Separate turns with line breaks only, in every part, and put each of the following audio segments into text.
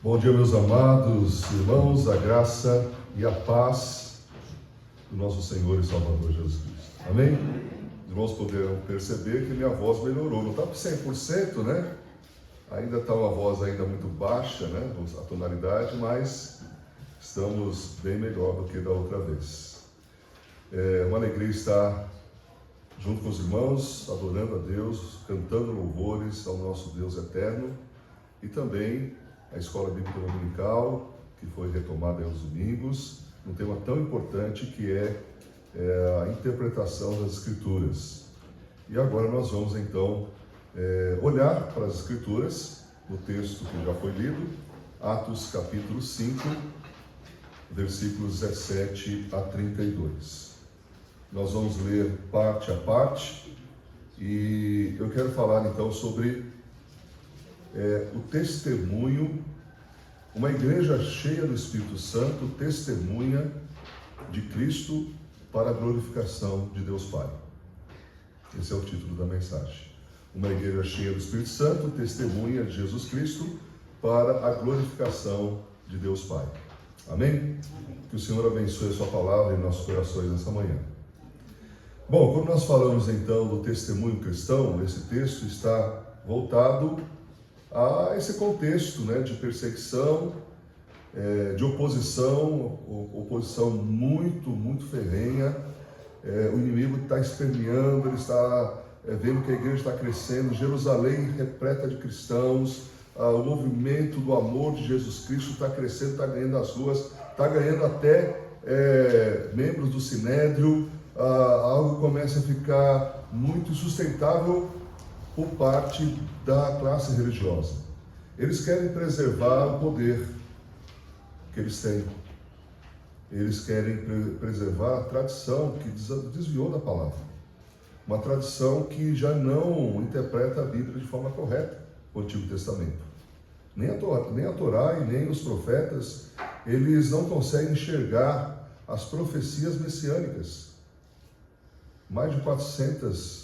Bom dia, meus amados irmãos, a graça e a paz do nosso Senhor e Salvador Jesus Cristo. Amém? Os irmãos poderão perceber que minha voz melhorou. Não está por 100%, né? Ainda está uma voz ainda muito baixa, né? A tonalidade, mas estamos bem melhor do que da outra vez. É uma alegria estar junto com os irmãos, adorando a Deus, cantando louvores ao nosso Deus eterno e também a Escola Bíblica Dominical, que foi retomada aos domingos, um tema tão importante que é a interpretação das Escrituras. E agora nós vamos então olhar para as Escrituras, no texto que já foi lido, Atos capítulo 5, versículos 17 a 32. Nós vamos ler parte a parte e eu quero falar então sobre o testemunho. Uma igreja cheia do Espírito Santo testemunha de Cristo para a glorificação de Deus Pai. Esse é o título da mensagem. Uma igreja cheia do Espírito Santo testemunha de Jesus Cristo para a glorificação de Deus Pai. Amém? Que o Senhor abençoe a sua palavra em nossos corações nessa manhã. Bom, quando nós falamos então do testemunho cristão, esse texto está voltado a esse contexto, né, de perseguição, de oposição muito ferrenha. O inimigo está esperneando, ele está vendo que a igreja está crescendo, Jerusalém repleta de cristãos, o movimento do amor de Jesus Cristo está crescendo, está ganhando as ruas, está ganhando até membros do Sinédrio. Algo começa a ficar muito insustentável por parte da classe religiosa. Eles querem preservar o poder que eles têm. Eles querem preservar a tradição que desviou da palavra. Uma tradição que já não interpreta a Bíblia de forma correta, o Antigo Testamento. Nem a Torá e nem os profetas, eles não conseguem enxergar as profecias messiânicas. Mais de 400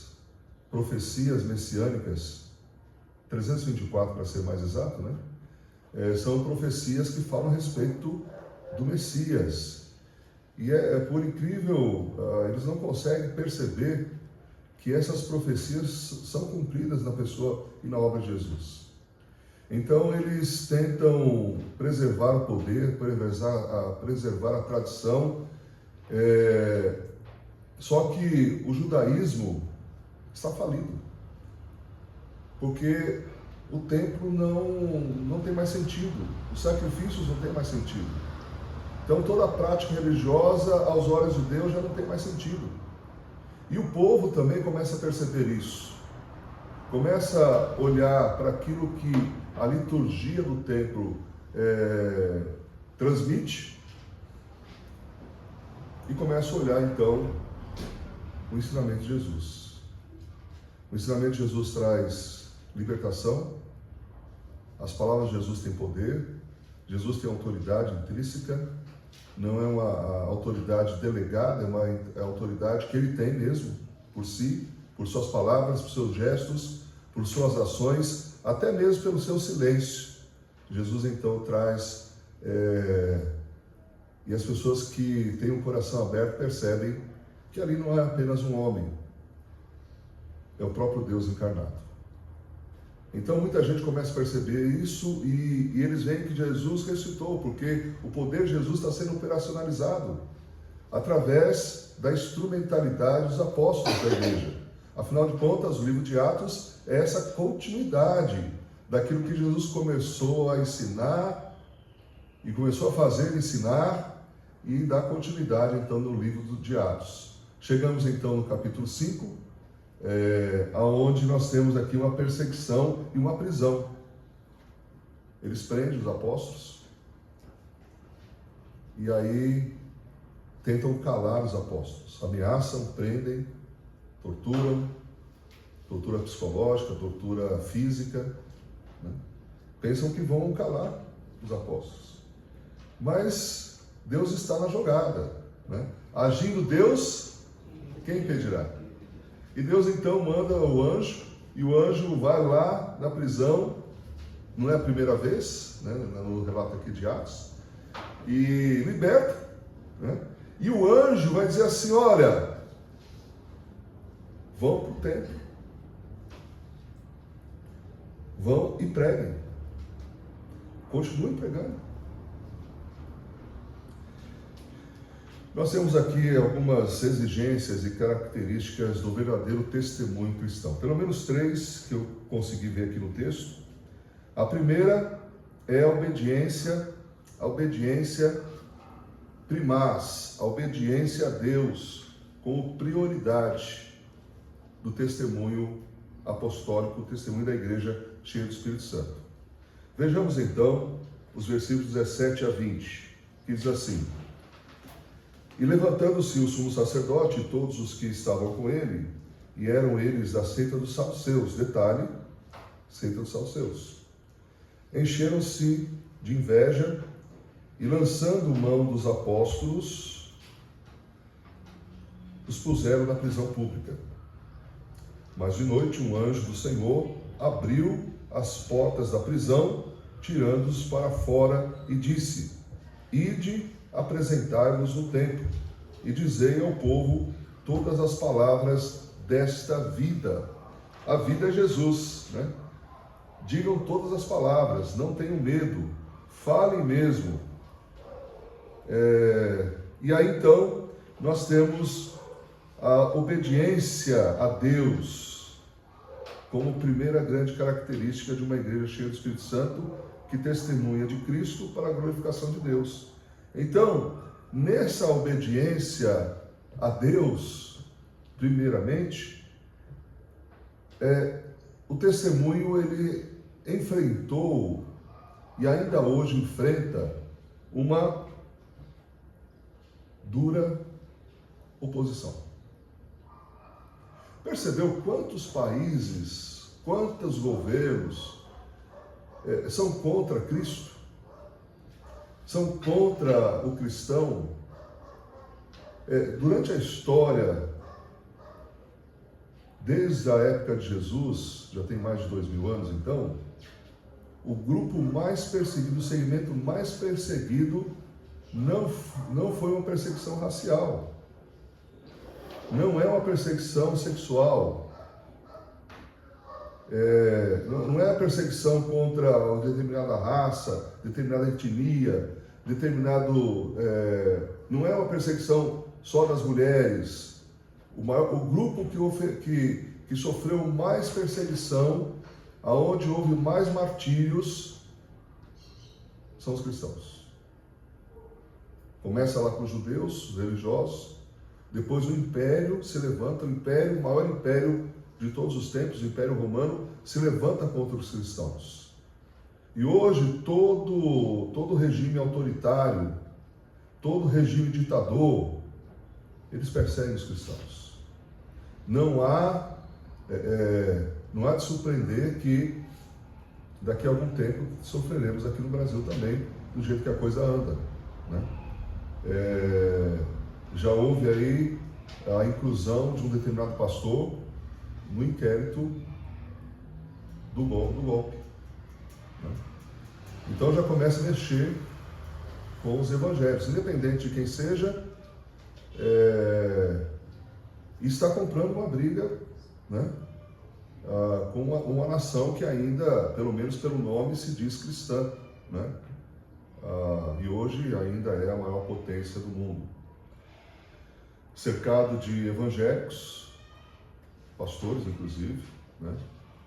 profecias messiânicas, 324 para ser mais exato, né? São profecias que falam a respeito do Messias. E por incrível, eles não conseguem perceber que essas profecias são cumpridas na pessoa e na obra de Jesus. Então eles tentam preservar o poder, preservar a tradição, só que o judaísmo está falido, porque o templo não tem mais sentido, os sacrifícios não têm mais sentido. Então toda a prática religiosa aos olhos de Deus já não tem mais sentido. E o povo também começa a perceber isso, começa a olhar para aquilo que a liturgia do templo transmite e começa a olhar então o ensinamento de Jesus. O ensinamento de Jesus traz libertação, as palavras de Jesus têm poder, Jesus tem autoridade intrínseca, não é uma autoridade delegada, é autoridade que ele tem mesmo, por si, por suas palavras, por seus gestos, por suas ações, até mesmo pelo seu silêncio. Jesus então traz, e as pessoas que têm o coração aberto percebem que ali não é apenas um homem, é o próprio Deus encarnado. Então muita gente começa a perceber isso e eles veem que Jesus ressuscitou, porque o poder de Jesus está sendo operacionalizado através da instrumentalidade dos apóstolos da igreja. Afinal de contas, o livro de Atos é essa continuidade daquilo que Jesus começou a ensinar e começou a fazer, ensinar e dar continuidade então no livro de Atos. Chegamos então no capítulo 5, onde nós temos aqui uma perseguição e uma prisão. Eles prendem os apóstolos e aí tentam calar os apóstolos, ameaçam, prendem, tortura psicológica, tortura física, né? Pensam que vão calar os apóstolos, mas Deus está na jogada, né? Agindo Deus, quem impedirá? E Deus então manda o anjo, e o anjo vai lá na prisão não é a primeira vez, né, no relato aqui de Atos, e liberta, né? E o anjo vai dizer assim: olha, vão para o templo, vão e preguem, continuem pregando. Nós temos aqui algumas exigências e características do verdadeiro testemunho cristão. Pelo menos 3 que eu consegui ver aqui no texto. A primeira é a obediência primaz, a obediência a Deus como prioridade do testemunho apostólico, o testemunho da igreja cheia do Espírito Santo. Vejamos então os versículos 17 a 20, que diz assim: e levantando-se o sumo sacerdote e todos os que estavam com ele, e eram eles da seita dos saduceus, detalhe, seita dos saduceus, encheram-se de inveja e, lançando mão dos apóstolos, os puseram na prisão pública. Mas de noite um anjo do Senhor abriu as portas da prisão, tirando-os para fora, e disse: ide, apresentai-vos no templo, e dizei ao povo todas as palavras desta vida. A vida é Jesus, né? Digam todas as palavras, não tenham medo, falem mesmo. E aí então nós temos a obediência a Deus como primeira grande característica de uma igreja cheia do Espírito Santo, que testemunha de Cristo para a glorificação de Deus. Então, nessa obediência a Deus, primeiramente, o testemunho ele enfrentou e ainda hoje enfrenta uma dura oposição. Percebeu quantos países, quantos governos são contra Cristo? São contra o cristão? Durante a história, desde a época de Jesus, já tem mais de 2000 anos então, o grupo mais perseguido, o segmento mais perseguido, não foi uma perseguição racial, não é uma perseguição sexual, não é a perseguição contra uma determinada raça, determinada etnia, não é uma perseguição só das mulheres. O grupo que sofreu mais perseguição, aonde houve mais martírios, são os cristãos. Começa lá com os judeus, os religiosos, depois o império se levanta, o maior império de todos os tempos, o Império Romano, se levanta contra os cristãos. E hoje todo regime autoritário, todo regime ditador, eles perseguem os cristãos. Não há de surpreender que daqui a algum tempo sofreremos aqui no Brasil também, do jeito que a coisa anda, né? Já houve aí a inclusão de um determinado pastor no inquérito do golpe, né? Então já começa a mexer com os evangélicos, independente de quem seja, e está comprando uma briga, né, com uma nação que ainda, pelo menos pelo nome, se diz cristã, né? E hoje ainda é a maior potência do mundo. Cercado de evangélicos, pastores inclusive, né,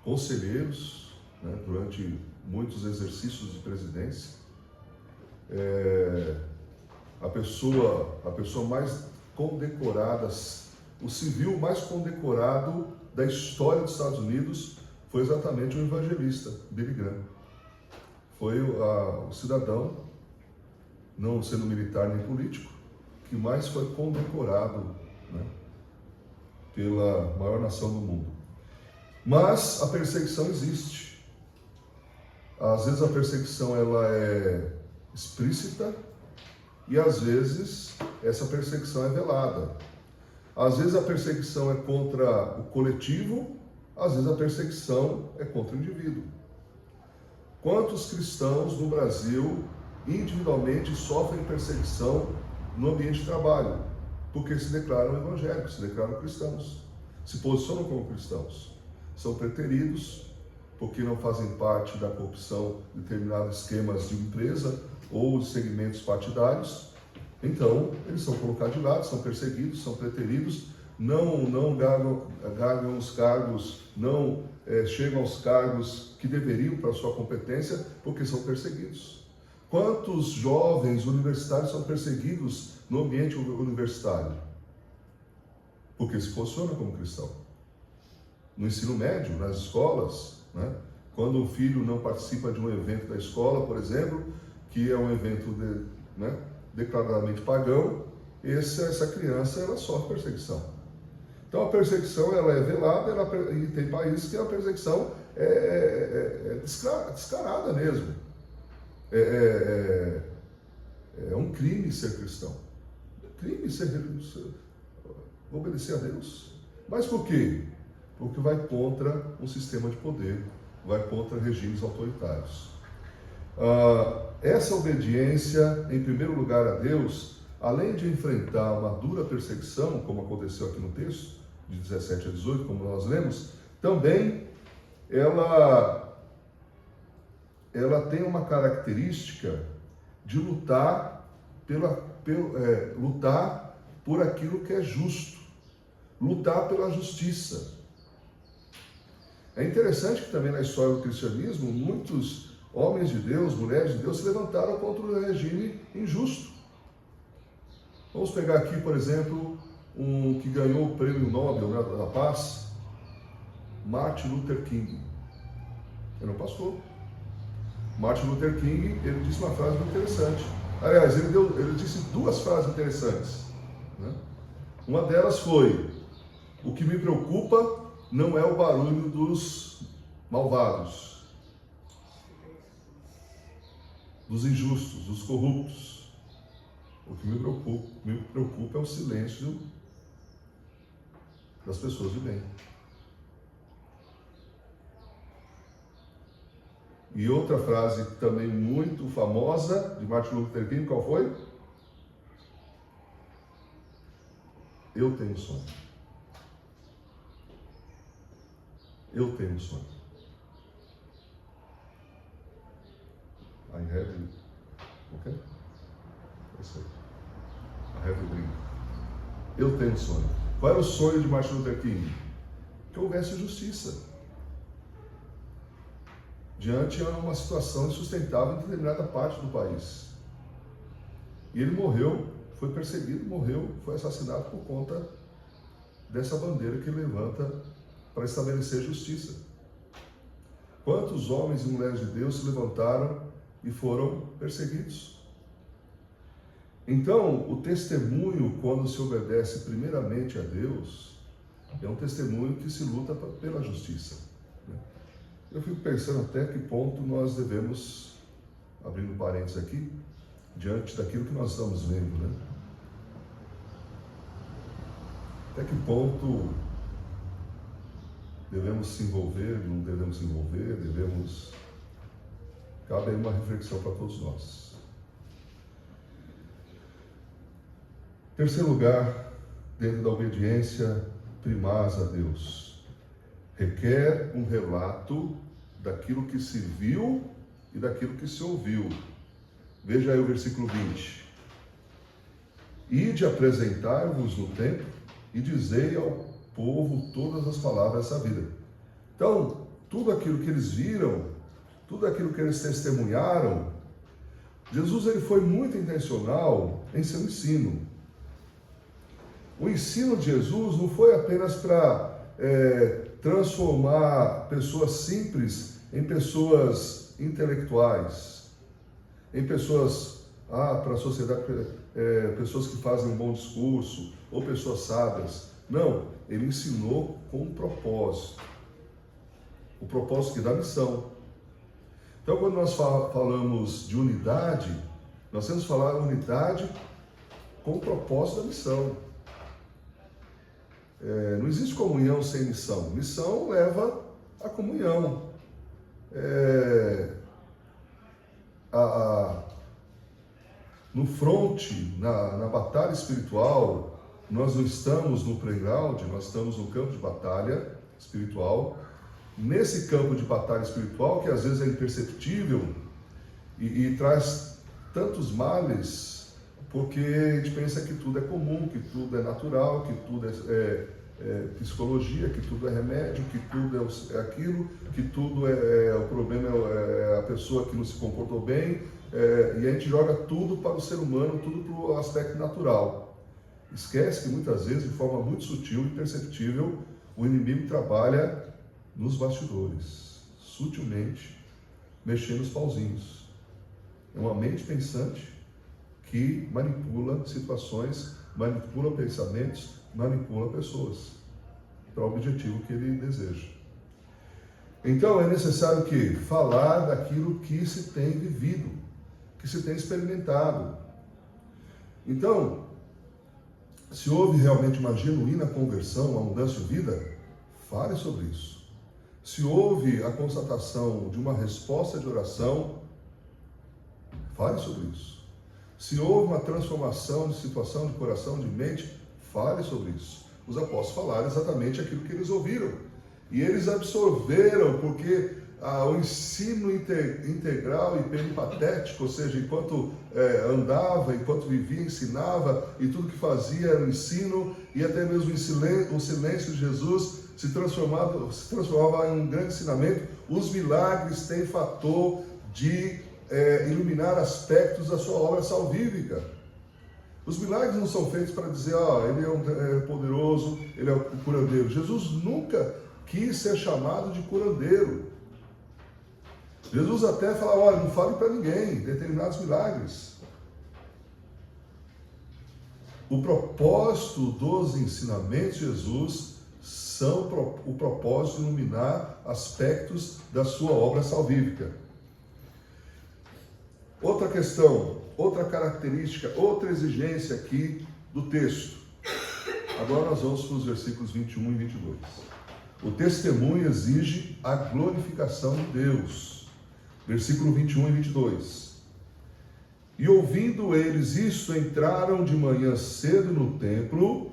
conselheiros, né, durante muitos exercícios de presidência, a pessoa mais condecorada, o civil mais condecorado da história dos Estados Unidos foi exatamente o evangelista Billy Graham. Foi o cidadão, não sendo militar nem político, que mais foi condecorado, né, pela maior nação do mundo. Mas a perseguição existe. Às vezes a perseguição ela é explícita e às vezes essa perseguição é velada. Às vezes a perseguição é contra o coletivo, às vezes a perseguição é contra o indivíduo. Quantos cristãos no Brasil individualmente sofrem perseguição no ambiente de trabalho? Porque se declaram evangélicos, se declaram cristãos, se posicionam como cristãos. São preteridos porque não fazem parte da corrupção de determinados esquemas de empresa ou de segmentos partidários. Então, eles são colocados de lado, são perseguidos, são preteridos, não ganham os cargos, não chegam aos cargos que deveriam para a sua competência, porque são perseguidos. Quantos jovens universitários são perseguidos no ambiente universitário? Porque se posicionam como cristão. No ensino médio, nas escolas, né? Quando um filho não participa de um evento da escola, por exemplo, que é um evento declaradamente pagão, essa criança ela sofre perseguição. Então a perseguição ela é velada, e tem países que a perseguição é descarada mesmo. É um crime ser cristão. É crime obedecer a Deus. Mas por quê? Porque vai contra um sistema de poder, vai contra regimes autoritários. Essa obediência, em primeiro lugar a Deus, além de enfrentar uma dura perseguição, como aconteceu aqui no texto, de 17 a 18, como nós lemos, também ela tem uma característica de lutar por aquilo que é justo, lutar pela justiça. É interessante que também na história do cristianismo, muitos homens de Deus, mulheres de Deus, se levantaram contra o regime injusto. Vamos pegar aqui, por exemplo, um que ganhou o prêmio Nobel da Paz, Martin Luther King. Era um pastor. Martin Luther King, ele disse uma frase muito interessante. Aliás, ele disse duas frases interessantes, né? Uma delas foi: o que me preocupa não é o barulho dos malvados, dos injustos, dos corruptos. O que me preocupa é o silêncio das pessoas de bem. E outra frase também muito famosa de Martin Luther King, qual foi? Eu tenho um sonho. Eu tenho um sonho. I have, ok? É isso aí. I have a dream. Eu tenho um sonho. Qual era o sonho de Martin Luther King? Que houvesse justiça diante de uma situação insustentável em determinada parte do país. E ele morreu, foi perseguido, morreu, foi assassinado por conta dessa bandeira que ele levanta para estabelecer justiça. Quantos homens e mulheres de Deus se levantaram e foram perseguidos? Então, o testemunho, quando se obedece primeiramente a Deus, é um testemunho que se luta pela justiça. Eu fico pensando até que ponto nós devemos, abrindo parênteses aqui, diante daquilo que nós estamos vendo, né? Até que ponto devemos se envolver, não devemos se envolver, cabe aí uma reflexão para todos nós. Terceiro lugar, dentro da obediência primaz a Deus, requer um relato daquilo que se viu e daquilo que se ouviu. Veja aí o versículo 20. Ide apresentar-vos no templo e dizei ao povo todas as palavras dessa vida. Então, tudo aquilo que eles viram, tudo aquilo que eles testemunharam, Jesus ele foi muito intencional em seu ensino. O ensino de Jesus não foi apenas para transformar pessoas simples em pessoas intelectuais, em pessoas, para a sociedade, pessoas que fazem um bom discurso, ou pessoas sábias. Não, ele ensinou com um propósito, o propósito que dá missão. Então, quando nós falamos de unidade, nós temos que falar unidade com o propósito da missão. Não existe comunhão sem missão. Missão leva à comunhão. no fronte, na batalha espiritual, nós não estamos no playground, nós estamos no campo de batalha espiritual. Nesse campo de batalha espiritual, que às vezes é imperceptível e traz tantos males, porque a gente pensa que tudo é comum, que tudo é natural, que tudo é psicologia, que tudo é remédio, que tudo é aquilo, que tudo o problema é a pessoa que não se comportou bem, e a gente joga tudo para o ser humano, tudo para o aspecto natural. Esquece que muitas vezes, de forma muito sutil e imperceptível, o inimigo trabalha nos bastidores, sutilmente, mexendo os pauzinhos. É uma mente pensante que manipula situações, manipula pensamentos, manipula pessoas para o objetivo que ele deseja. Então é necessário que falar daquilo que se tem vivido, que se tem experimentado. Então, se houve realmente uma genuína conversão, uma mudança de vida, fale sobre isso. Se houve a constatação de uma resposta de oração, fale sobre isso. Se houve uma transformação de situação, de coração, de mente, fale sobre isso. Os apóstolos falaram exatamente aquilo que eles ouviram. E eles absorveram, porque o ensino integral e peripatético, ou seja, enquanto andava, enquanto vivia, ensinava, e tudo que fazia era o ensino, e até mesmo o silêncio de Jesus se transformava em um grande ensinamento. Os milagres têm fator de iluminar aspectos da sua obra salvífica. Os milagres não são feitos para dizer, ele é poderoso, ele é o curandeiro. Jesus nunca quis ser chamado de curandeiro. Jesus até fala, olha, não fale para ninguém determinados milagres. O propósito dos ensinamentos de Jesus são o propósito de iluminar aspectos da sua obra salvífica. Outra questão, outra característica, outra exigência aqui do texto. Agora nós vamos para os versículos 21 e 22. O testemunho exige a glorificação de Deus. Versículo 21 e 22. E ouvindo eles isto, entraram de manhã cedo no templo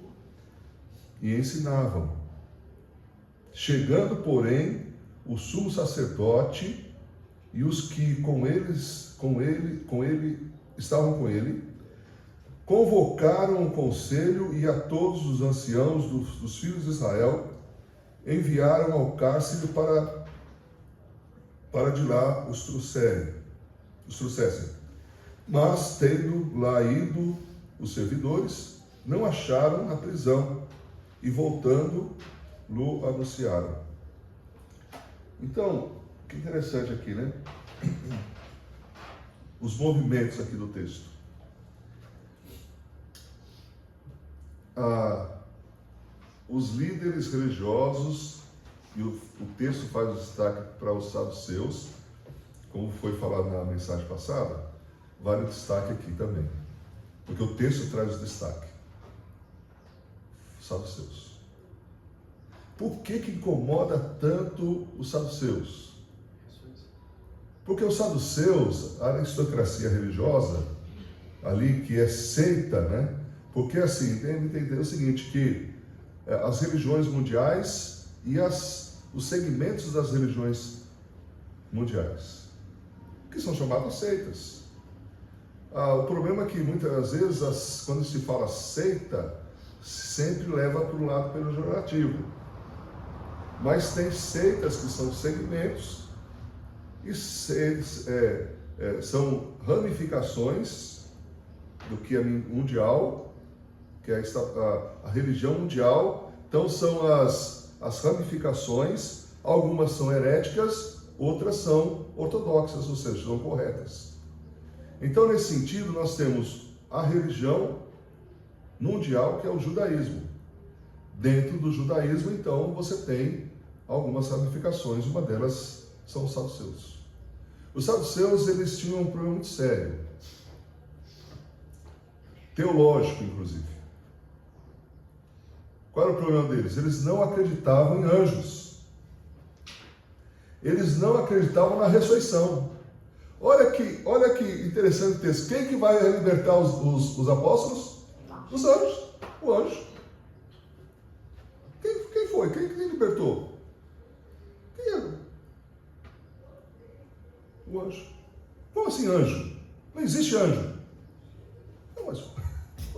e ensinavam. Chegando, porém, o sumo sacerdote e os que estavam com ele, convocaram o conselho e a todos os anciãos dos filhos de Israel enviaram ao cárcere para de lá os trouxessem. Mas, tendo lá ido os servidores, não acharam na prisão e, voltando, lhe anunciaram. Então, que interessante aqui, né? Os movimentos aqui do texto. Os líderes religiosos, e o texto faz o destaque para os saduceus, como foi falado na mensagem passada, vale o destaque aqui também, porque o texto traz o destaque. Os saduceus. Por que incomoda tanto os saduceus? Porque os saduceus, a aristocracia religiosa, ali que é seita, né? Porque assim, tem que entender o seguinte, que as religiões mundiais e os segmentos das religiões mundiais, que são chamadas seitas. O problema é que muitas vezes, quando se fala seita, sempre leva para o lado pejorativo. Mas tem seitas que são segmentos e são ramificações do que é mundial, que é a religião mundial. Então são as ramificações, algumas são heréticas, outras são ortodoxas, ou seja, são corretas. Então, nesse sentido, nós temos a religião mundial, que é o judaísmo. Dentro do judaísmo, então, você tem algumas ramificações, uma delas são os saduceus. Os saduceus, eles tinham um problema muito sério, teológico, inclusive. Qual era o problema deles? Eles não acreditavam em anjos. Eles não acreditavam na ressurreição. Olha que interessante o texto. Quem que vai libertar os apóstolos? Os anjos. O anjo. Quem foi? Quem libertou? Quem era? O anjo. Como assim anjo? Não existe anjo. Não, mas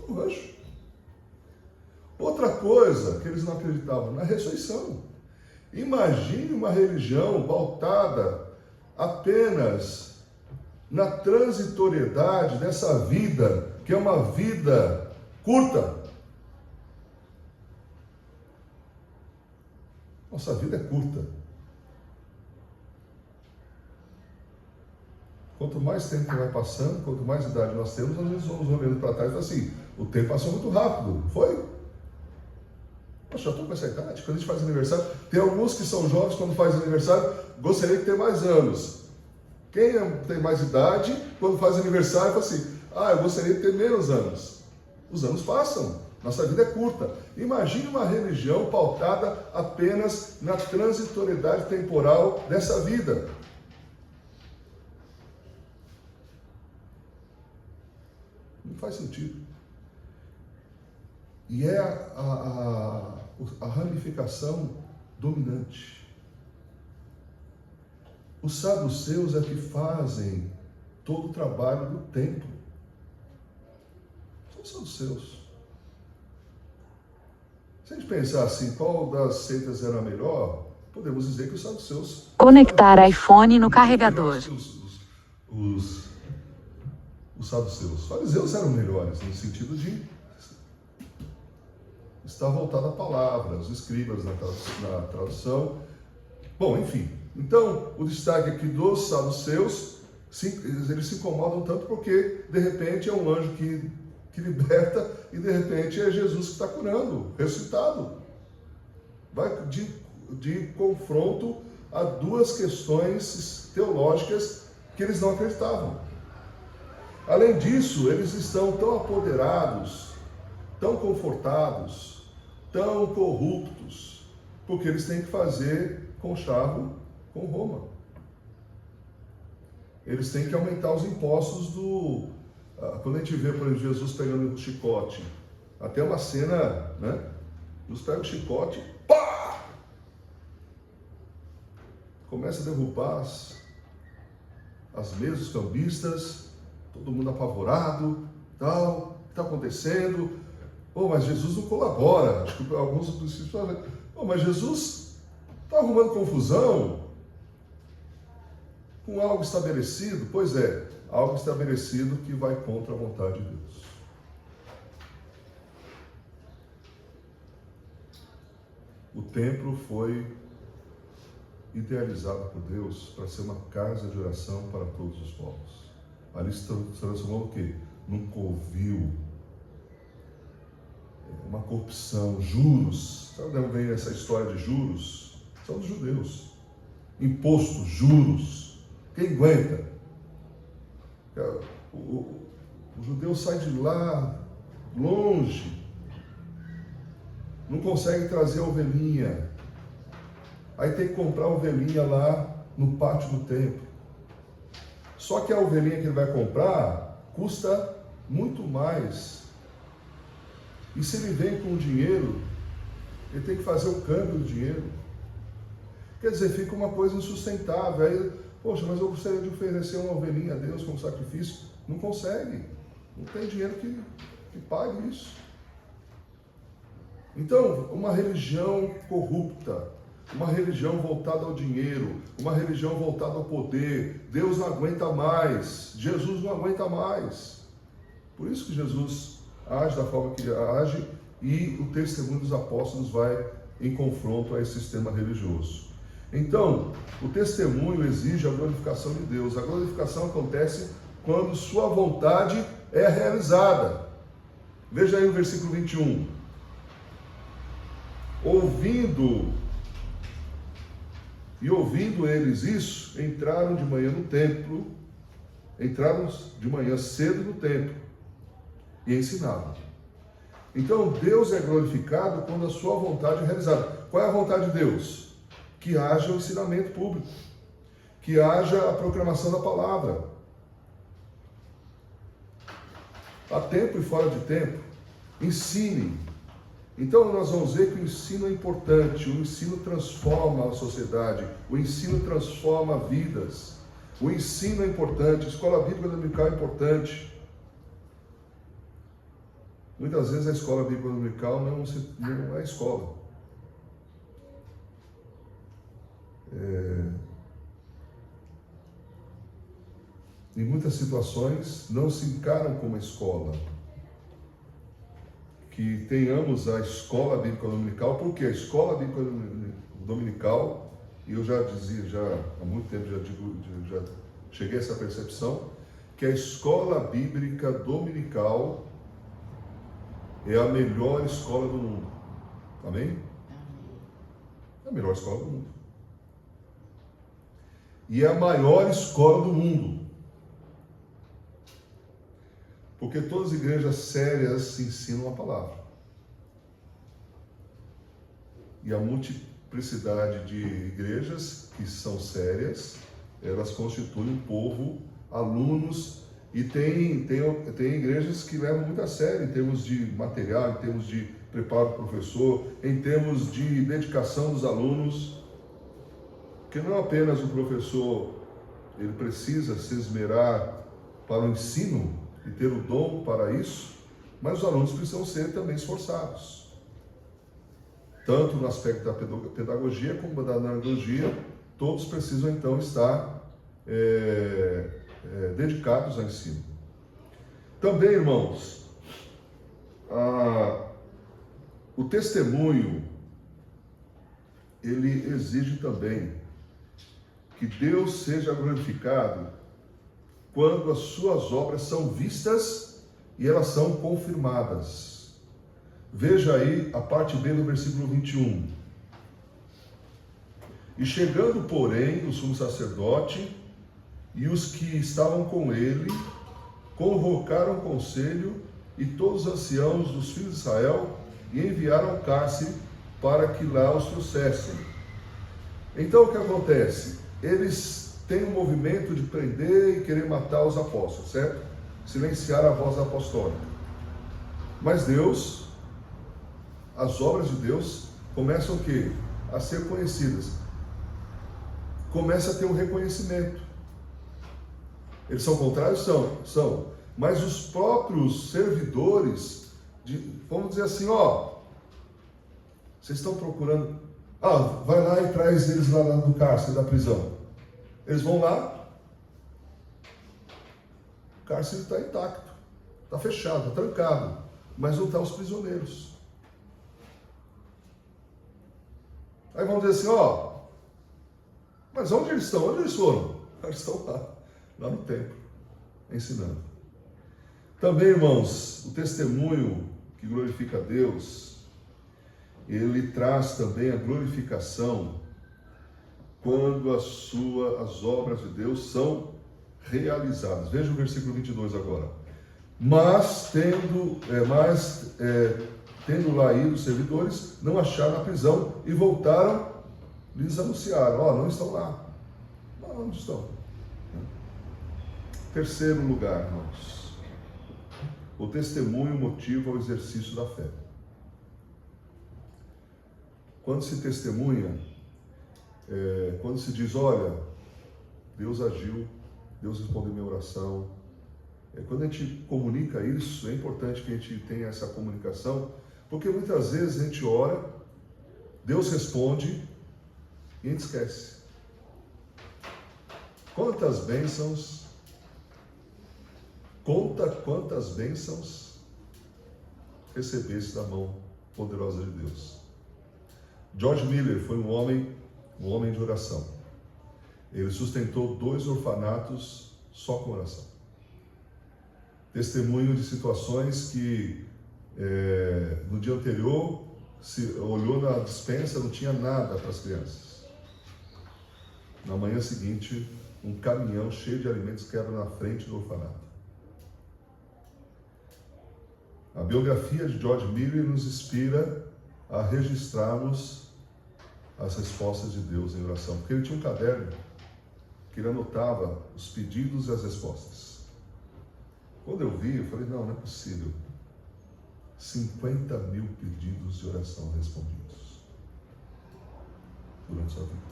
o anjo. Outra coisa que eles não acreditavam, na ressurreição. Imagine uma religião pautada apenas na transitoriedade dessa vida, que é uma vida curta. Nossa vida é curta. Quanto mais tempo vai passando, quanto mais idade nós temos, às vezes vamos olhando para trás e assim, o tempo passou muito rápido, foi? Poxa, já estou com essa idade, quando a gente faz aniversário, tem alguns que são jovens, quando faz aniversário, gostaria de ter mais anos. Quem tem mais idade, quando faz aniversário, fala assim, eu gostaria de ter menos anos. Os anos passam, nossa vida é curta. Imagine uma religião pautada apenas na transitoriedade temporal dessa vida. Não faz sentido. E é a ramificação dominante. Os saduceus é que fazem todo o trabalho do templo. São os saduceus. Se a gente pensar assim, qual das seitas era a melhor, podemos dizer que os saduceus...
Conectar iPhone no carregador.
Os saduceus. Os fariseus eram melhores, no sentido de estar voltado à palavra, os escribas na tradução. Bom, enfim. Então, o destaque aqui dos saduceus, eles se incomodam tanto porque, de repente, é um anjo que liberta e, de repente, é Jesus que está curando, ressuscitado. Vai de confronto a duas questões teológicas que eles não acreditavam. Além disso, eles estão tão apoderados, tão confortados, tão corruptos, porque eles têm que fazer conchavo com Roma. Eles têm que aumentar os impostos quando a gente vê, por exemplo, Jesus pegando o chicote, até uma cena, né? Jesus pega o chicote, pá! Começa a derrubar as mesas, os cambistas, todo mundo apavorado, tal, o que está acontecendo? Mas Jesus não colabora. Acho que alguns dos discípulos falam, mas Jesus está arrumando confusão com algo estabelecido. Pois é, algo estabelecido que vai contra a vontade de Deus. O templo foi idealizado por Deus para ser uma casa de oração para todos os povos. Ali se transformou o quê? Num covil, uma corrupção, juros. Sabe de onde vem essa história de juros? São dos judeus. Imposto, juros. Quem aguenta? O judeu sai de lá, longe, não consegue trazer a ovelhinha. Aí tem que comprar a ovelhinha lá no pátio do templo. Só que a ovelhinha que ele vai comprar custa muito mais. E se ele vem com o dinheiro, ele tem que fazer o câmbio do dinheiro. Quer dizer, fica uma coisa insustentável. Aí, poxa, mas eu gostaria de oferecer uma ovelhinha a Deus como sacrifício. Não consegue. Não tem dinheiro que pague isso. Então, uma religião corrupta, uma religião voltada ao dinheiro, uma religião voltada ao poder. Deus não aguenta mais. Jesus não aguenta mais. Por isso que Jesus age da forma que age e o testemunho dos apóstolos vai em confronto a esse sistema religioso. Então, o testemunho exige a glorificação de Deus. A glorificação acontece quando sua vontade é realizada. Veja aí o versículo 21. Ouvindo eles isso, entraram de manhã no templo, entraram de manhã cedo no templo e ensinavam. Então, Deus é glorificado quando a sua vontade é realizada. Qual é a vontade de Deus? Que haja o ensinamento público, que haja a proclamação da palavra. a tempo e fora de tempo. Ensine. Então nós vamos ver que o ensino é importante, o ensino transforma a sociedade, o ensino transforma vidas, o ensino é importante, a escola bíblica dominical é importante. Muitas vezes a escola bíblica dominical não é escola. Em muitas situações não se encaram como escola. Que tenhamos a escola bíblica dominical, porque a escola bíblica dominical, e eu já dizia, já há muito tempo já cheguei a essa percepção, que a escola bíblica dominical é a melhor escola do mundo. Amém? É a melhor escola do mundo. E é a maior escola do mundo. Porque todas as igrejas sérias ensinam a palavra. E a multiplicidade de igrejas que são sérias, elas constituem um povo, alunos, e tem igrejas que levam muito a sério em termos de material, em termos de preparo do professor, em termos de dedicação dos alunos. Porque não apenas o professor, ele precisa se esmerar para o ensino, e ter o dom para isso, mas os alunos precisam ser também esforçados. Tanto no aspecto da pedagogia como da andragogia, todos precisam então estar dedicados ao ensino. Também, irmãos, o testemunho, ele exige também que Deus seja glorificado quando as suas obras são vistas e elas são confirmadas. Veja aí a parte B do versículo 21. E chegando, porém, o sumo sacerdote e os que estavam com ele, convocaram o conselho e todos os anciãos dos filhos de Israel e enviaram o cárcere para que lá os trouxessem. Então o que acontece? Eles tem um movimento de prender e querer matar os apóstolos, certo? Silenciar a voz apostólica. Mas Deus, as obras de Deus, começam o quê? A ser conhecidas. Começa a ter um reconhecimento. Eles são contrários? São. Mas os próprios servidores, vamos dizer assim, vocês estão procurando, vai lá e traz eles lá do cárcere, da prisão. Eles vão lá, o cárcere está intacto, está fechado, está trancado, mas não estão os prisioneiros. Aí vão dizer assim, mas onde eles estão? Onde eles foram? Eles estão lá no templo, ensinando. Também, irmãos, o testemunho que glorifica a Deus, ele traz também a glorificação quando as obras de Deus são realizadas. Veja o versículo 22 agora. Mas tendo lá ido os servidores, não acharam a prisão e voltaram, lhes anunciaram, não estão lá. Onde estão? Terceiro lugar, irmãos. O testemunho motiva o exercício da fé. Quando se testemunha, quando se diz, olha, Deus agiu, Deus respondeu minha oração. Quando a gente comunica isso, é importante que a gente tenha essa comunicação, porque muitas vezes a gente ora, Deus responde e a gente esquece. Quantas bênçãos, conta quantas bênçãos recebesse da mão poderosa de Deus. George Miller foi um homem de oração. Ele sustentou 2 orfanatos só com oração. Testemunho de situações que no dia anterior se olhou na despensa, não tinha nada para as crianças. Na manhã seguinte, um caminhão cheio de alimentos quebra na frente do orfanato. A biografia de George Miller nos inspira a registrarmos as respostas de Deus em oração, porque ele tinha um caderno que ele anotava os pedidos e as respostas. Quando eu vi, eu falei, não é possível. 50 mil pedidos de oração respondidos durante sua vida.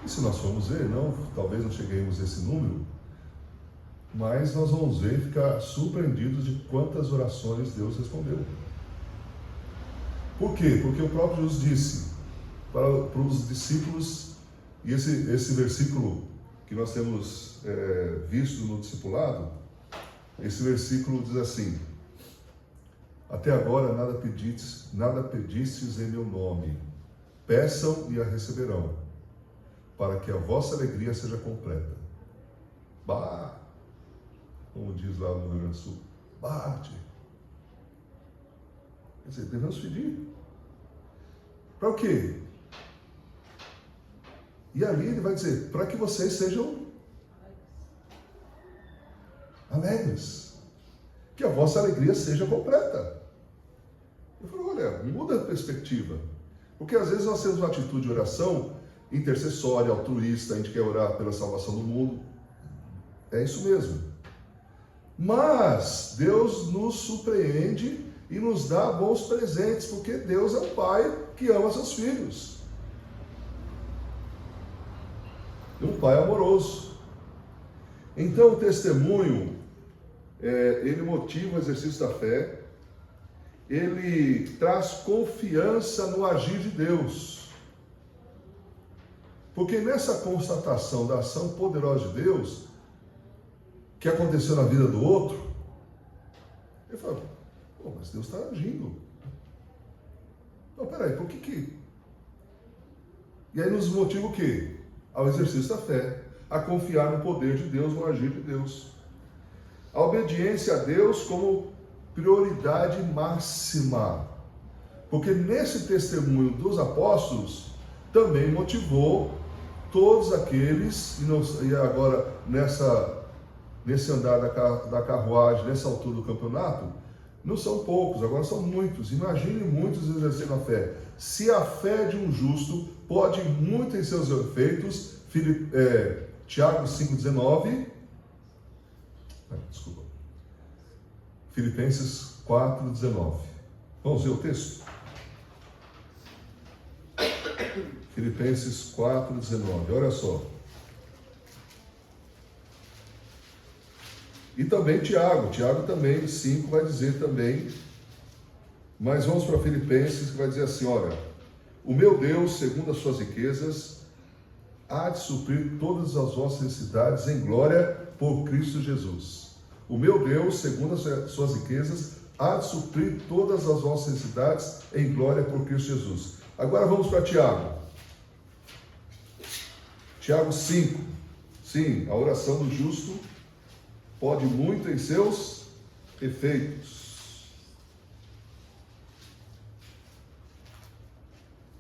E se nós formos ver, talvez não cheguemos a esse número, mas nós vamos ver e ficar surpreendidos de quantas orações Deus respondeu. Por quê? Porque o próprio Jesus disse para os discípulos, e esse versículo que nós temos visto no discipulado, esse versículo diz assim: até agora nada pedistes em meu nome, peçam e a receberão, para que a vossa alegria seja completa. Bah! Como diz lá no Rio Grande do Sul, bate. Quer dizer, devemos pedir. Para o quê? E ali ele vai dizer, para que vocês sejam alegres, que a vossa alegria seja completa. Eu falo, olha, muda a perspectiva, porque às vezes nós temos uma atitude de oração intercessória, altruísta, a gente quer orar pela salvação do mundo, é isso mesmo. Mas Deus nos surpreende e nos dá bons presentes, porque Deus é um pai que ama seus filhos. Um pai amoroso. Então o testemunho, ele motiva o exercício da fé, ele traz confiança no agir de Deus. Porque nessa constatação da ação poderosa de Deus, que aconteceu na vida do outro, ele fala, mas Deus está agindo. Não, peraí, por que? E aí nos motiva o quê? Ao exercício da fé, a confiar no poder de Deus, no agir de Deus. A obediência a Deus como prioridade máxima. Porque nesse testemunho dos apóstolos, também motivou todos aqueles, e agora nesse andar da carruagem, nessa altura do campeonato, não são poucos, agora são muitos. Imagine muitos exercendo a fé. Se a fé de um justo pode muito em seus efeitos, Tiago 5,19, Filipenses 4,19. Vamos ver o texto? Filipenses 4,19, olha só. E também Tiago também, 5, vai dizer também, mas vamos para Filipenses, que vai dizer assim, olha, o meu Deus, segundo as suas riquezas, há de suprir todas as vossas necessidades em glória por Cristo Jesus. O meu Deus, segundo as suas riquezas, há de suprir todas as vossas necessidades em glória por Cristo Jesus. Agora vamos para Tiago. Tiago 5. Sim, a oração do justo pode muito em seus efeitos.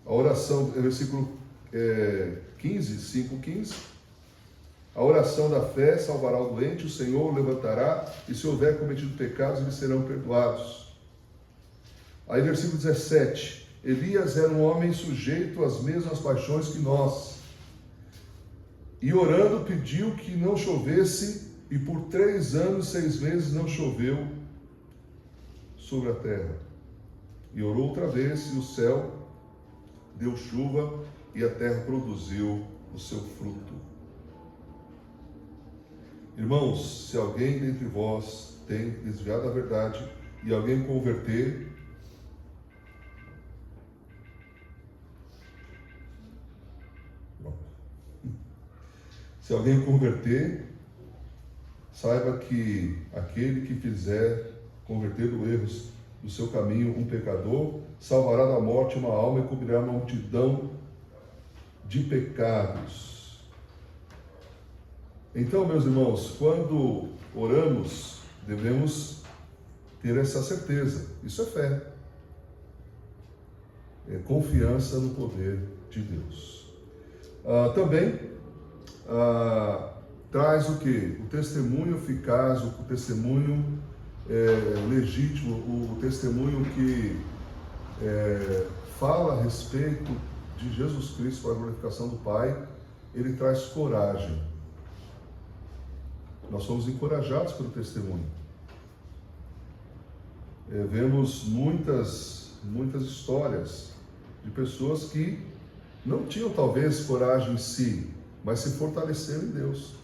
A oração, versículo 5:15. A oração da fé salvará o doente, o Senhor o levantará, e se houver cometido pecados, eles serão perdoados. Aí versículo 17. Elias era um homem sujeito às mesmas paixões que nós, e orando pediu que não chovesse, e por 3 anos e 6 meses não choveu sobre a terra. E orou outra vez, e o céu deu chuva, e a terra produziu o seu fruto. Irmãos, se alguém dentre vós tem desviado da verdade, e alguém converter, se alguém converter, saiba que aquele que fizer converter do erros do seu caminho um pecador, salvará da morte uma alma e cobrirá uma multidão de pecados. Então, meus irmãos, quando oramos, devemos ter essa certeza. Isso é fé. É confiança no poder de Deus. Também traz o quê? O testemunho eficaz, o testemunho legítimo, o testemunho que fala a respeito de Jesus Cristo para a glorificação do Pai. Ele traz coragem. Nós somos encorajados pelo testemunho. Vemos muitas histórias de pessoas que não tinham talvez coragem em si, mas se fortaleceram em Deus.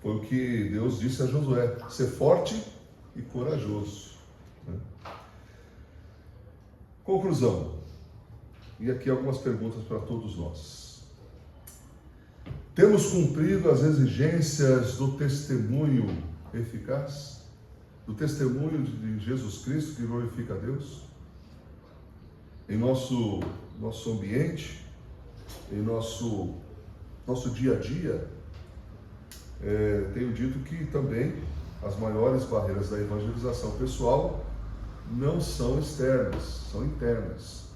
Foi o que Deus disse a Josué: ser forte e corajoso. Conclusão. E aqui algumas perguntas para todos nós. Temos cumprido as exigências do testemunho eficaz? Do testemunho de Jesus Cristo que glorifica a Deus? Em nosso ambiente, em nosso dia a dia, tenho dito que também as maiores barreiras da evangelização pessoal não são externas, são internas.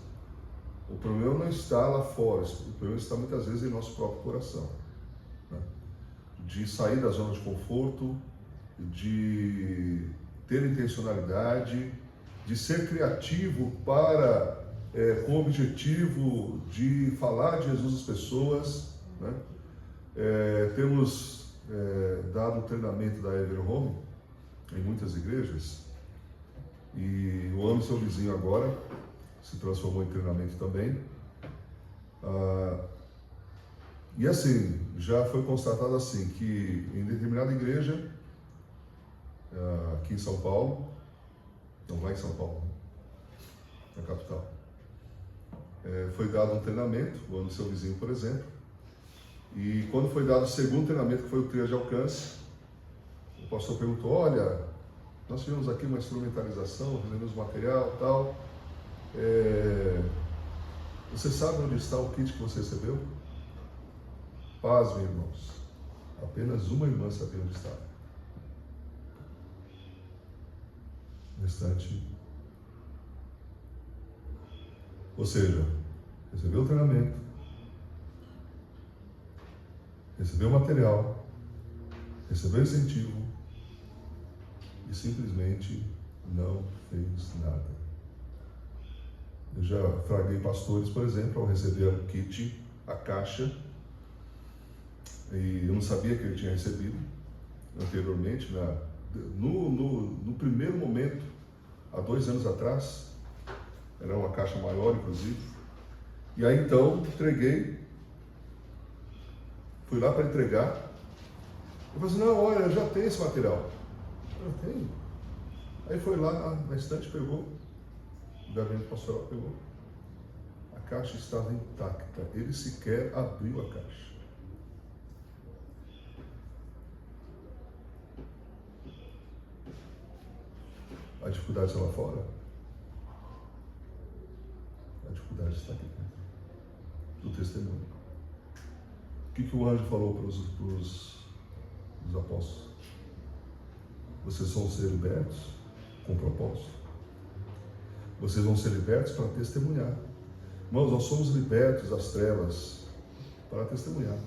O problema não está lá fora, o problema está muitas vezes em nosso próprio coração, né? De sair da zona de conforto, de ter intencionalidade, de ser criativo para, com o objetivo de falar de Jesus às pessoas, né? Temos dado o treinamento da Ever Home em muitas igrejas, e o Ame Seu Vizinho agora se transformou em treinamento também. E assim, já foi constatado assim, que em determinada igreja, aqui em São Paulo, não, lá em São Paulo, na capital, foi dado um treinamento, o Ame Seu Vizinho, por exemplo, e quando foi dado o segundo treinamento, que foi o trio de alcance, o pastor perguntou: olha, nós tivemos aqui uma instrumentalização, fizemos material e tal, você sabe onde está o kit que você recebeu? Pasmem, irmãos, apenas uma irmã sabia onde estava. O restante, ou seja, recebeu o treinamento, recebeu o material, recebeu incentivo e simplesmente não fez nada. Eu já fraguei pastores, por exemplo, ao receber o kit, a caixa, e eu não sabia que ele tinha recebido anteriormente, no primeiro momento, há 2 anos atrás, era uma caixa maior, inclusive, e aí então entreguei, fui lá para entregar, eu falei assim: não, olha, eu já tenho esse material. Eu tenho. Aí foi lá na estante, pegou, o gabinete pastoral pegou, a caixa estava intacta, ele sequer abriu a caixa. A dificuldade está lá fora? A dificuldade está aqui dentro do testemunho. O que o anjo falou para os apóstolos? Vocês vão ser libertos com propósito. Vocês vão ser libertos para testemunhar. Irmãos, nós somos libertos das trevas para testemunhar.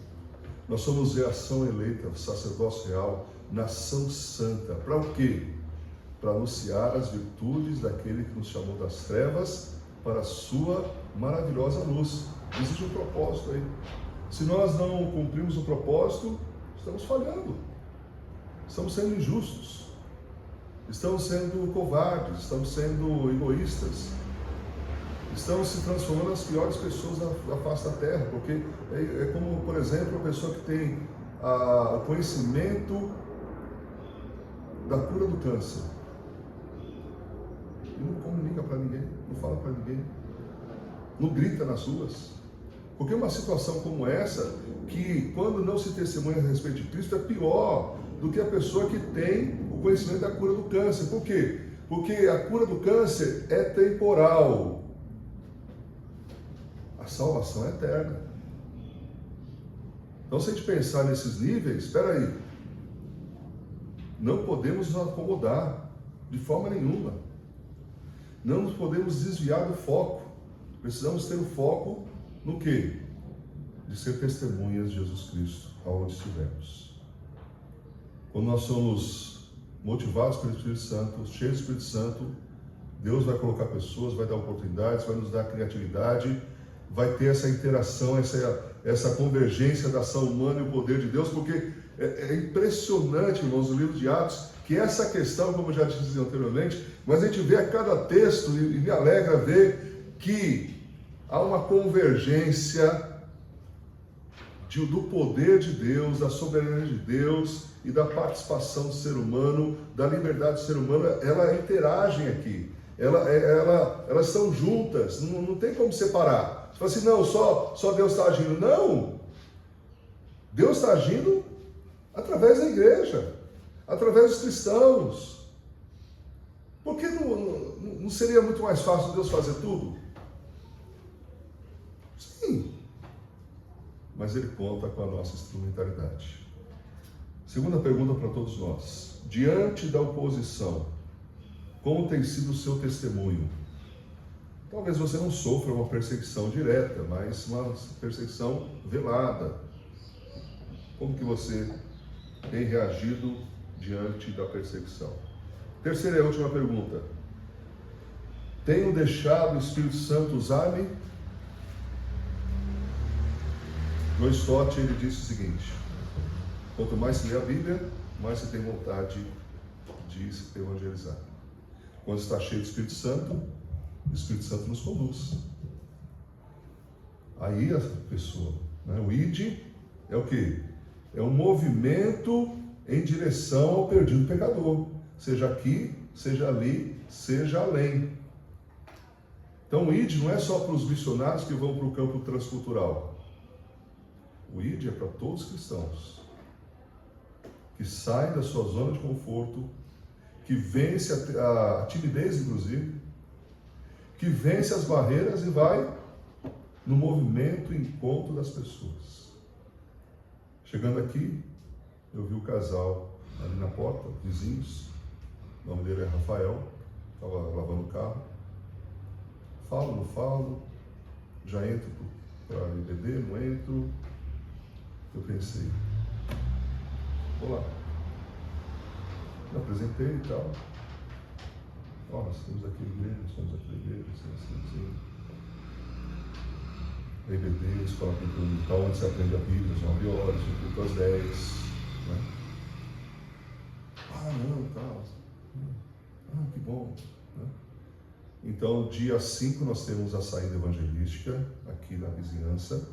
Nós somos geração eleita, sacerdócio real, nação santa. Para o quê? Para anunciar as virtudes daquele que nos chamou das trevas para a sua maravilhosa luz. Existe um propósito aí. Se nós não cumprimos o propósito, estamos falhando, estamos sendo injustos, estamos sendo covardes, estamos sendo egoístas, estamos se transformando nas piores pessoas da face da terra, porque é como, por exemplo, a pessoa que tem o conhecimento da cura do câncer e não comunica para ninguém, não fala para ninguém, não grita nas ruas. Porque uma situação como essa, que quando não se testemunha a respeito de Cristo, é pior do que a pessoa que tem o conhecimento da cura do câncer. Por quê? Porque a cura do câncer é temporal. A salvação é eterna. Então, se a gente pensar nesses níveis, espera aí, não podemos nos acomodar de forma nenhuma. Não nos podemos desviar do foco. Precisamos ter o foco no quê? De ser testemunhas de Jesus Cristo, aonde estivermos. Quando nós somos motivados pelo Espírito Santo, cheios do Espírito Santo, Deus vai colocar pessoas, vai dar oportunidades, vai nos dar criatividade, vai ter essa interação, essa convergência da ação humana e o poder de Deus, porque É impressionante, irmãos, o livro de Atos, que essa questão, como eu já disse anteriormente, mas a gente vê a cada texto e me alegra ver que há uma convergência do poder de Deus, da soberania de Deus e da participação do ser humano, da liberdade do ser humano. Elas interagem aqui, elas estão juntas, não tem como separar. Você fala assim, não, só Deus está agindo. Não! Deus está agindo através da igreja, através dos cristãos. Por que não seria muito mais fácil Deus fazer tudo? Sim, mas Ele conta com a nossa instrumentalidade. Segunda pergunta para todos nós. Diante da oposição, como tem sido o seu testemunho? Talvez você não sofra uma perseguição direta, mas uma perseguição velada. Como que você tem reagido diante da perseguição? Terceira e última pergunta. Tenho deixado o Espírito Santo usar-me? John Stott, ele disse o seguinte: quanto mais se lê a Bíblia, mais se tem vontade de se evangelizar. Quando está cheio do Espírito Santo, o Espírito Santo nos conduz. Aí a pessoa, né? O ID é o quê? É um movimento em direção ao perdido pecador, seja aqui, seja ali, seja além. Então o ID não é só para os missionários que vão para o campo transcultural. O ID é para todos os cristãos que saem da sua zona de conforto, que vence a timidez, inclusive, que vence as barreiras e vai no movimento e encontro das pessoas. Chegando aqui, eu vi o casal ali na porta, vizinhos. O nome dele é Rafael, estava lavando o carro. Falo, não falo, já entro para beber, não entro. Eu pensei, vou lá. Me apresentei e tal. Ó, nós temos aqui igreja, nós temos aqui igreja, assim. EBD, escola cultural, onde se aprende a Bíblia, às 9 horas, o culto às 10. Né? Ah, não, tal. Ah, que bom. Né? Então, dia 5 nós temos a saída evangelística aqui na vizinhança.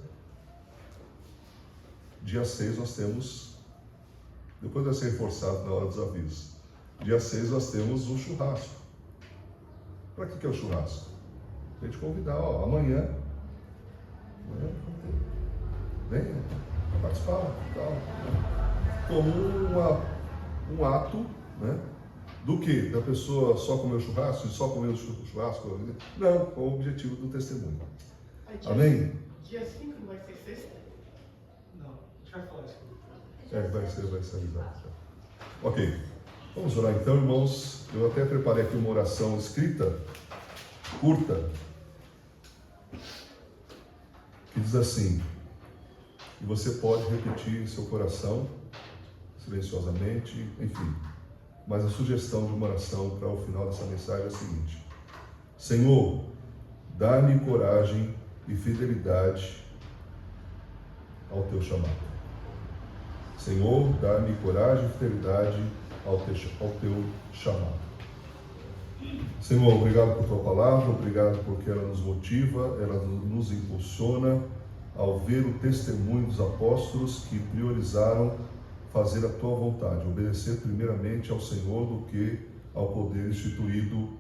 Dia 6 nós temos, depois vai ser reforçado na hora dos avisos. Dia 6 nós temos um churrasco. Para que é o churrasco? A gente convidar, ó, amanhã venha participar, tal, né? Como um ato, né? Do que? Da pessoa só comer o churrasco, só comer o churrasco? Não, com o objetivo do testemunho. Amém?
Dia 5 não vai ser sexta? Não, a gente vai falar isso.
Vai ser avisado. Ok, vamos orar então, irmãos. Eu até preparei aqui uma oração escrita, curta, que diz assim, e você pode repetir em seu coração, silenciosamente, enfim. Mas a sugestão de uma oração para o final dessa mensagem é a seguinte: Senhor, dá-me coragem e fidelidade ao teu chamado. Senhor, dá-me coragem e fidelidade ao teu chamado. Senhor, obrigado por tua palavra, obrigado porque ela nos motiva, ela nos impulsiona ao ver o testemunho dos apóstolos que priorizaram fazer a tua vontade, obedecer primeiramente ao Senhor do que ao poder instituído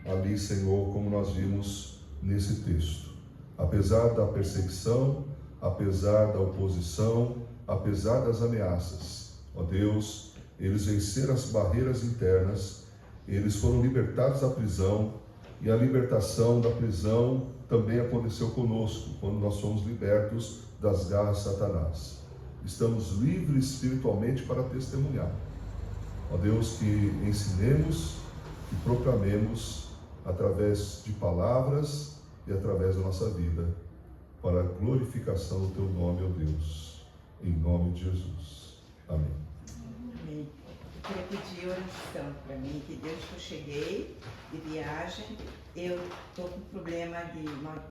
ali, Senhor, como nós vimos nesse texto. Apesar da perseguição, apesar da oposição, apesar das ameaças, ó Deus, eles venceram as barreiras internas, eles foram libertados da prisão, e a libertação da prisão também aconteceu conosco, quando nós fomos libertos das garras de Satanás. Estamos livres espiritualmente para testemunhar. Ó Deus, que ensinemos e proclamemos através de palavras e através da nossa vida, para a glorificação do teu nome, ó Deus, em nome de Jesus. Amém.
Amém. Eu queria pedir oração para mim, que desde que eu cheguei de viagem, eu estou com problema de